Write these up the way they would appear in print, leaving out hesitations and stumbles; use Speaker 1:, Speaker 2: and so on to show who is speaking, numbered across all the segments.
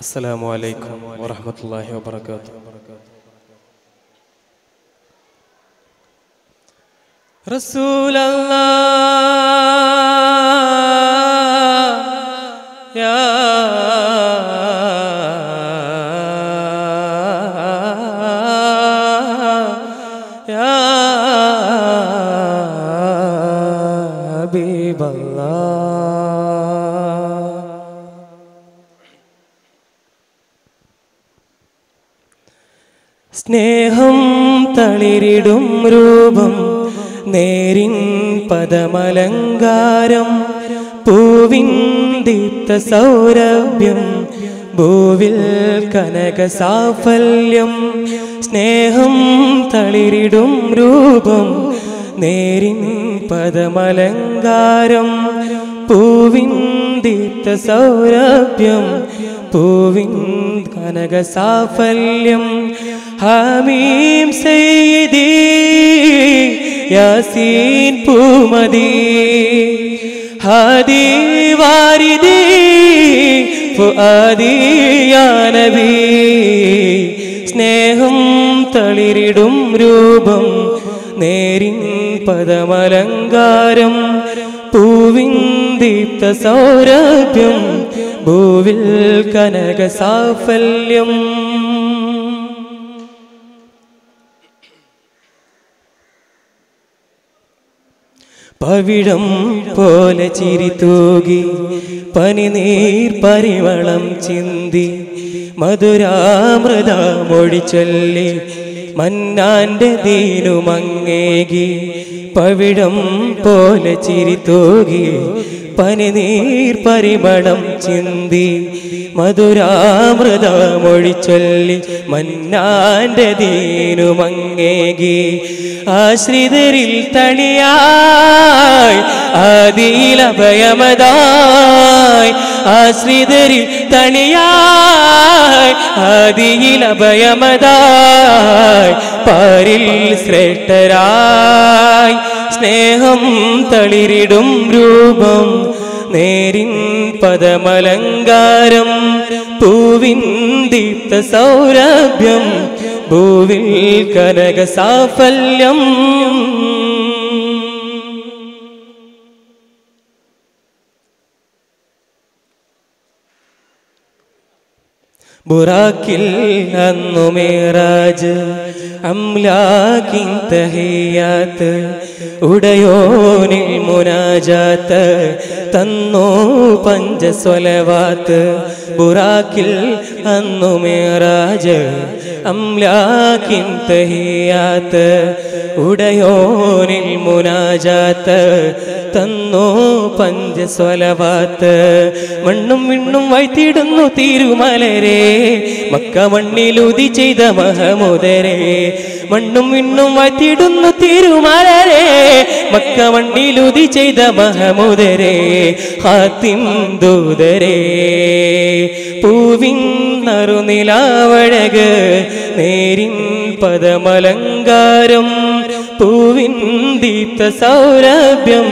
Speaker 1: السلام عليكم ورحمة الله وبركاته. رسول الله يا حبيب الله. സ്നേഹം തളിരിടും രൂപം നേരിൻ പദമലങ്കാരം പൂവിൻ ദീപ്ത സൗരഭ്യം ഭൂവിൽ കനക സാഫല്യം. സ്നേഹം തളിരിടും രൂപം നേരിൻ പദമലങ്കാരം പൂവിൻ ദീപ്ത സൗരഭ്യം പൂവിൻ കനക സാഫല്യം. ഹമീം സയ്യിദി യാസീൻ പൂമദി ഹാദി വാരിദി ഫുആദി യാ നബി. സ്നേഹം തളിരിടും രൂപം നേരിൻ പദമലങ്കാരം പൂവിൻ ദീപ്ത സൗരഭ്യം ഭൂവിൽ കനക സാഫല്യം. പവിഴം പോലെ ചിരി തൂകി പനിനീർ പരിമളം ചിന്തി മധുരാമൃതമൊഴി ചൊല്ലി മന്നാന്റെ ദീനുമങ്ങേകി. പവിഴം പോലെ ചിരി തൂകി പനിനീർ പരിമളം ചിന്തി മധുരാമൃതമൊഴി ചൊല്ലി മന്നാന്റെ ദീനുമങ്ങേകി. ആശ്രിതരിൽ തണിയായി ആദിയിൽ അഭയമതായി ആശ്രിതരിൽ തണിയായി ആദിയിൽ അഭയമതായി പാരിൽ ശ്രേഷ്ഠരായി. സ്നേഹം തളിരിടും രൂപം നേരിൻ പദമലങ്കാരം പൂവിൻ ദീപ്ത സൗരഭ്യം ഭൂവിൽ കനക സാഫല്യം. ബുറാക്കിൽ അന്നു മേറാജ് അംലാക്കിൻ തഹിയാത്ത് ഉടയോനിൽ മുനാജാത്ത് തന്നോ പഞ്ചസ്വലവാത്ത്. ബുറാക്കിൽ അന്നു മേറാജ് അംലാക്കിൻ തഹിയാത്ത് ഉടയോനിൽ മുനാജാത്ത് തന്നോ പഞ്ചസ്വലവാത്ത്. മണ്ണും വിണ്ണും വൈത്തിടുന്നു തിരുമലരെ മക്ക മണ്ണിലുതി ചെയ്ത മഹമൂദരെ. മണ്ണും വിണ്ണും വൈത്തിടുന്നു തിരുമലരെ മക്ക മണ്ണിലുതി ചെയ്ത മഹമൂദരെ. ഹാത്തിം ദൂതരെ പൂവിൻ നറുനിലാവഴക് നേരിൻ പദമലങ്കാരം പൂവിൻ ദീപ്ത സൗരഭ്യം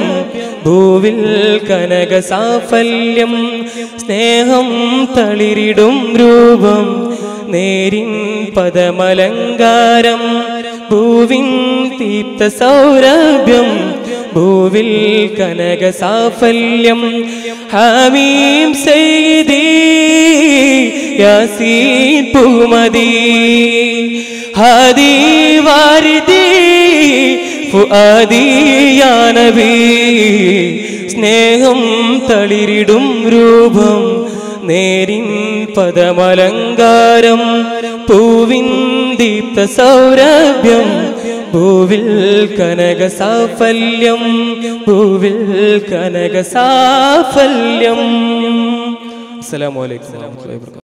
Speaker 1: ഭൂവിൽ കനക സാഫല്യം. സ്നേഹം തളിരിടും രൂപം നേരിൻ പദമലങ്കാരം ഭൂവിൻ ദീപ്ത സൗരഭ്യം ഭൂവിൽ കനക സാഫല്യം. ഹമീം സയ്യിദി യാസീൻ പൂമദി ഹാദി വാരിദി ഫുആദി യാ നബി. സ്നേഹം തളിരിടും രൂപം നേരിൻ പദമലങ്കാരം പൂവിൻ ദീപ്ത സൗരഭ്യം ഭൂവിൽ കനക സാഫല്യം ഭൂവിൽ കനക സാഫല്യം. അസ്സലാമു അലൈക്കും വറഹ്മത്തുള്ളാഹി വബറകാതുഹു.